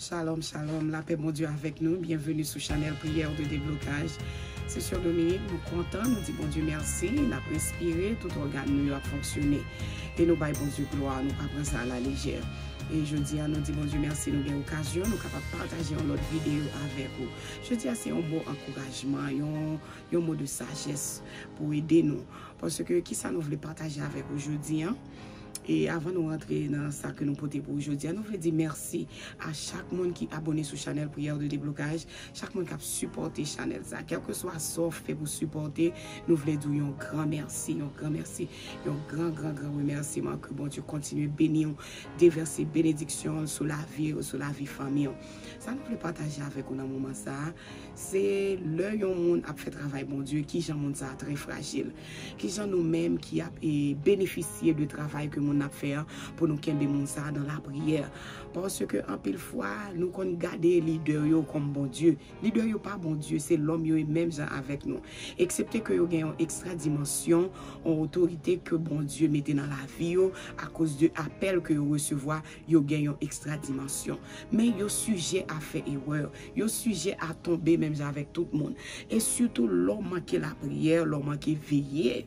Shalom, shalom, la paix, mon Dieu, avec nous. Bienvenue sur Chanel Prière de Déblocage. C'est sur Dominique, nous comptons, nous disons bon Dieu merci, nous avons respiré, tout organe nous a fonctionné. Et nous baillons bon Dieu gloire, nous ne pas prendre ça à la légère. Et je dis à nous, bon Dieu merci, nous avons occasion, nous sommes capables de partager une autre vidéo avec vous. Je dis à c'est un bon encouragement, un mot de sagesse pour aider nous. Parce que qui ça nous voulait partager avec aujourd'hui, hein? Et avant de rentrer dans ça que nous portons pour aujourd'hui, nous voulons dire merci à chaque monde qui est abonné sur Chanel Prière de Déblocage, chaque monde qui a supporté Chanel ça. Quel que soit ce qu'on fait pour supporter, nous voulons dire un grand merci, un grand remerciement que bon Dieu continue de bénir, déverser bénédiction sur la vie famille. Ça nous voulons partager avec nous dans le moment ça. C'est le monde a fait travail bon Dieu qui j'en monde ça très fragile, qui j'en nous-mêmes qui a bénéficié du travail que mon a fait pour nous kembe moun ça dans la prière parce que en pile fois nous qu'on garder leader yo comme bon Dieu leader yo pas bon Dieu c'est l'homme yo même gens avec nous excepté que yo gagne une extra dimension en autorité que bon Dieu mettait dans la vie yo à cause de appel que yo recevoir yo gagne une extra dimension mais yo sujet à faire erreur yo sujet à tomber même avec tout le monde et surtout l'homme manquer la prière l'homme manquer veiller.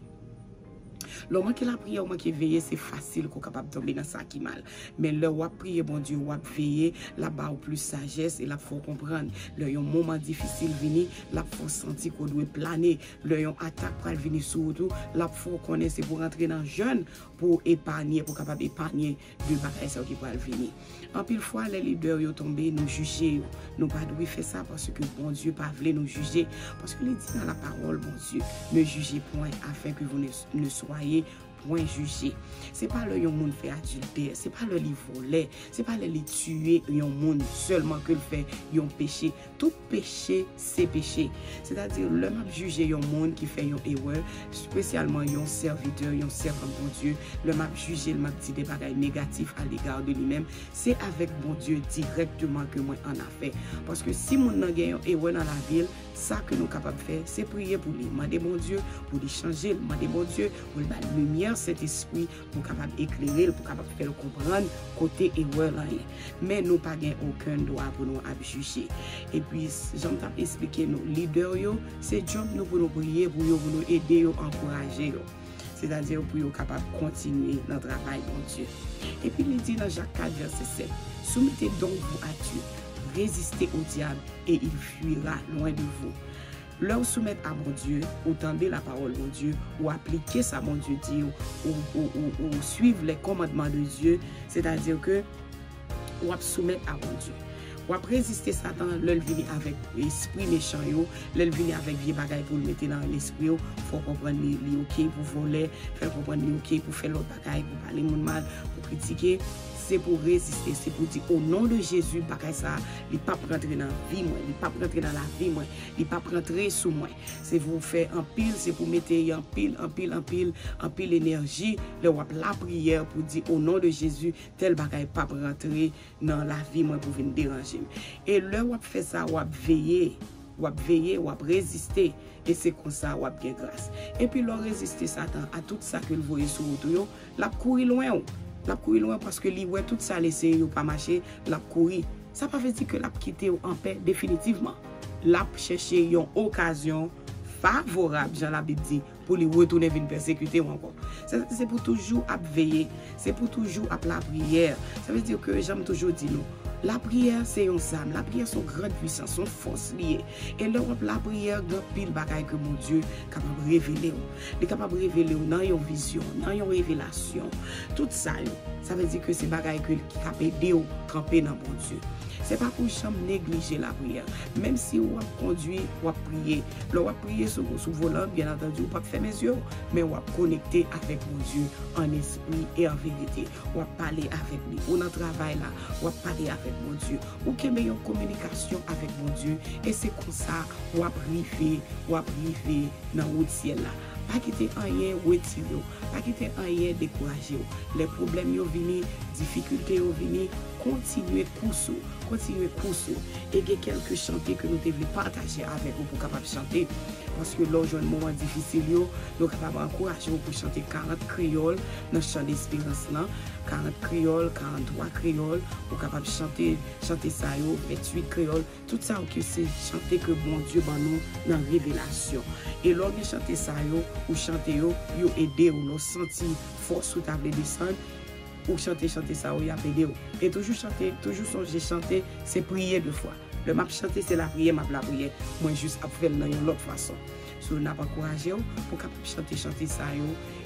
L'homme qui la prière, l'homme qui veille, c'est facile qu'on est capable de tomber dans ça qui mal. Mais là, on prier, bon Dieu, on veiller, là-bas, plus sagesse, et là, il faut comprendre. Là, il y a un moment difficile venir, là, il faut sentir qu'on doit planer. Là, il y a une attaque pour venir sur tout, là, il faut connaître, c'est pour rentrer dans le jeûne, pour épargner, pour capable épargner de bagages qui peuvent venir. En pile fois, les leaders sont tombés, nous juger, nous pas devons faire ça parce que bon Dieu pas voulu nous juger. Parce que il dit dans la parole, bon Dieu, ne jugez point afin que vous ne soyez point jugé. C'est pas le monde fait adultère, c'est pas le voler, c'est pas le tuer un monde seulement que le fait un péché. Tout péché c'est péché. C'est-à-dire le même juger un monde qui fait une erreur, spécialement un serviteur, un servant bon Dieu, le même juger le même dit des bagages négatifs à l'égard de lui-même, c'est avec bon Dieu directement que moi en a fait. Parce que si mon n'a gagne une erreur dans la ville, ça que nous sommes capables de faire, c'est prier pour lui. Demander bon Dieu pour lui changer, demander bon Dieu pour lui donner lumière, cet esprit, pour capable d'éclairer, pour capable faire comprendre côté erreur là. Mais nous pas aucun droit pour nous juger. Et puis, j'aime expliquer nos leaders, c'est job nous pour nous prier, pour nous aider, encourager. C'est-à-dire pour nous capables de continuer notre travail, bon Dieu. Et puis, il dit dans Jacques 4, verset 7, soumettez donc vous à Dieu. Résistez au diable et il fuira loin de vous. Leur soumettre à mon Dieu, ou tendez la parole de mon Dieu, ou appliquer ça mon Dieu dit, ou suivre les commandements de Dieu, c'est-à-dire que ou soumettre à mon Dieu. Ou résister Satan, l'el vini avec l'esprit méchant, l'el vini avec vieux bagaille pour le mettre dans l'esprit, faut comprendre les ok pour voler, faire comprendre les ok pour faire l'autre bagaille, pour parler mon mal, pour critiquer. C'est pour résister, c'est pour dire au nom de Jésus, bagaille ça, il pas rentrer dans la vie moi, il pas rentrer dans la vie moi, il pas rentrer sous moi. C'est pour faire en pile, c'est pour mettre en pile énergie, la prière pour dire au nom de Jésus, tel bagaille pas rentrer dans la vie moi pour venir déranger. Et là on fait ça, on veiller, on résister. Et c'est comme ça on bien grâce. Et puis l'on résister Satan à tout ça que le voyez sur autour, la courir loin. La courir loin parce que ouais tout ça laissé yo pas marcher, la courir. Ça pas veut dire que la quitter en paix définitivement. La chercher une occasion favorable, Jean la Bible dit, pour lui retourner venir persécuter ou encore. C'est pour toujours à veiller, c'est pour toujours à la prière. Ça veut dire que j'aime toujours dire nous. La prière, c'est une âme. La prière, c'est une grande puissance, son force liée. Et l'Europe, la prière, il y a pile bagaille que mon Dieu est capable de révéler. Il est capable de révéler dans une vision, dans une révélation. Tout ça, ça veut dire que c'est bagaille qui est capable d'aider à camper dans mon Dieu. Ce n'est pas pour jamais négliger la prière. Même si on conduit, on prier. On va prier sur volant, bien entendu, on ne peut pas fermer les yeux, mais on va connecter avec mon Dieu en esprit et en vérité. On va parler avec lui. On a un travail là, on va parler avec mon Dieu. On a une communication avec mon Dieu. Et c'est comme ça, on va priver dans le ciel là. Pas quitter rien retirer, pas quitter rien décourager. Les problèmes yo vini, difficultés yo vini, continuer course, et il y a quelques chantiers que nous devons partager avec vous pour capable chanter. Parce que lors d'un moment difficile, nous sommes capables d'encourager pour chanter 40 créoles dans le chant d'espérance. 40 créoles, 43 créoles, pour capable chanter ça, 28 créoles. Tout ça, c'est chanter que bon Dieu va nous dans la révélation. Et lors de chanter ça, ou chanter, vous aider, ou nous sentir force sous table descendre. Ou chanter ça, ou appeler. Et toujours chanter, toujours songer chanter, c'est prier deux fois. Le map chanter, c'est la prière, la prière. Moi, juste à faire dans une autre façon. So, on n'a pas encouragé pour capable chanter ça,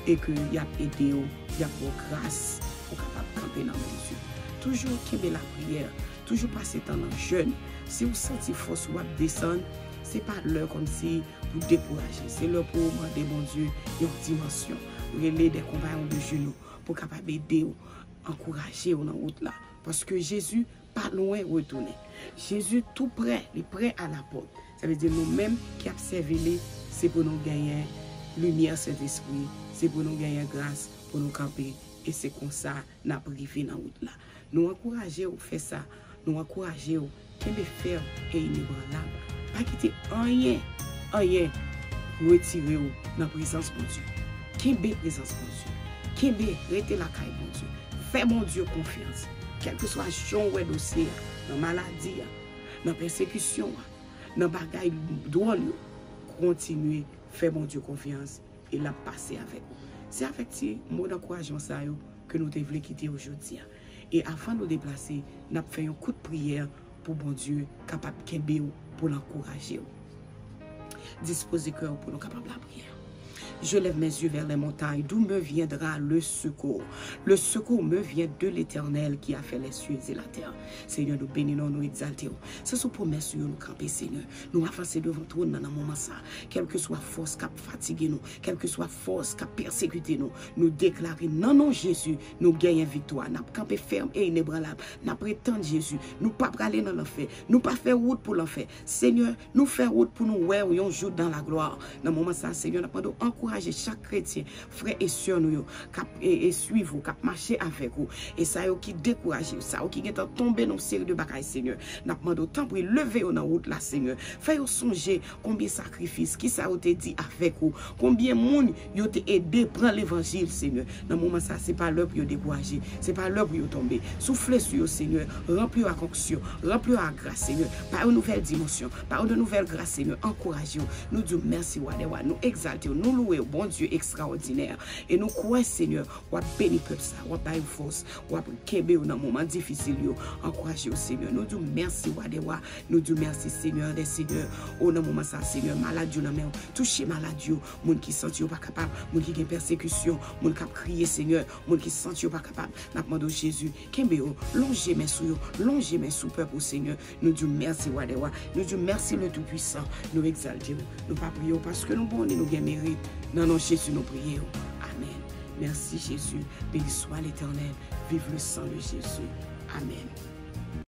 et que y a aidé, y a pour grâce, pour capable camper dans mon Dieu. Toujours qu'il y ait la prière, toujours passer temps dans jeûne. Si vous sentez force ou descendre, c'est pas l'heure comme si vous décourager. C'est l'heure pour demander, mon Dieu, une dimension. Relais des compagnons de genoux pour capable aider, encourager dans la route là. Parce que Jésus, pas loin retourner. Jésus tout près, il est prêt à la porte. Ça veut dire nous-mêmes qui observons, c'est pour nous gagner lumière, Saint-Esprit, c'est pour nous gagner grâce, pour nous camper. Et c'est comme ça nous privé dans la route là. Nous encourageons à faire ça. Nous encourageons à faire et inébranlable. Pas quitter rien retirer dans la présence de Dieu. Qui est présence de Dieu. Qui est rester la caille de Dieu. Fais mon Dieu confiance. Quel que soit le dossier, dans la maladie, dans la persécution, dans la bagaille droit, continuez, fais mon Dieu confiance et la passer avec vous. C'est avec ce mot d'encouragement que nous devons quitter aujourd'hui. Et avant de nous déplacer, nous avons fait un coup de prière pour bon Dieu capable de pour l'encourager. Disposez cœur pour nous capables de la prière. Je lève mes yeux vers les montagnes, d'où me viendra le secours. Le secours me vient de l'Éternel qui a fait les cieux et la terre. Seigneur, nous bénissons, nous exaltons. Ce sont promesses sur nous camper, Seigneur. Nous avançons devant toi dans un moment ça. Quelle que soit force qui a fatigué nous, quelle que soit force qui a persécuté nous, nous déclarer non, non, Jésus, nous gagnons victoire. Nous camper ferme et inébranlable. Nous prétendons Jésus. Nous pas aller dans l'enfer. Nous pas faire route pour l'enfer. Seigneur, nous faire route pour nous ouais, un jour dans la gloire. Dans un moment ça, Seigneur, nous encourager chaque chrétien, frère et soeur nous et suivre vous, cap marcher avec vous et ça qui décourage ça qui est tombé dans série de bagailles Seigneur. N'a demandé autant pour lever dans route là Seigneur. Faites songer combien sacrifice qui ça été dit avec vous, combien monde yo te aidé prendre l'évangile Seigneur. Dans moment ça c'est pas l'heure pour décourager, c'est pas l'heure pour tomber. Soufflez sur Seigneur, remplis à conction, remplis à grâce Seigneur, par une nouvelle dimension, par une nouvelle grâce Seigneur. Encouragez nous disons merci Wadewa, nous exaltons, nous louer bon Dieu extraordinaire. Et nous croyons, Seigneur, ou à bénir peuple ça, ou à bailler force, ou à kébé dans un moment difficile. Encouragez au Seigneur. Nous disons merci, Wadewa. Nous disons merci, Seigneur des Seigneurs. Au moment ça, Seigneur, maladie, touchez maladie, moun qui sentit pas capable, moun qui a persécution, moun qui a crié, Seigneur, moun qui sentit pas capable. Nous demandons Jésus, kébé, longez mes sous, longez mes sous peuple, Seigneur. Nous disons merci, Wadewa. Nous disons merci, le Tout-Puissant. Nous exaltons, nous pas prions parce que nous bons et nous gagnons mérite. Non, non, Jésus, nous prions. Amen. Merci, Jésus. Béni soit l'Éternel. Vive le sang de Jésus. Amen.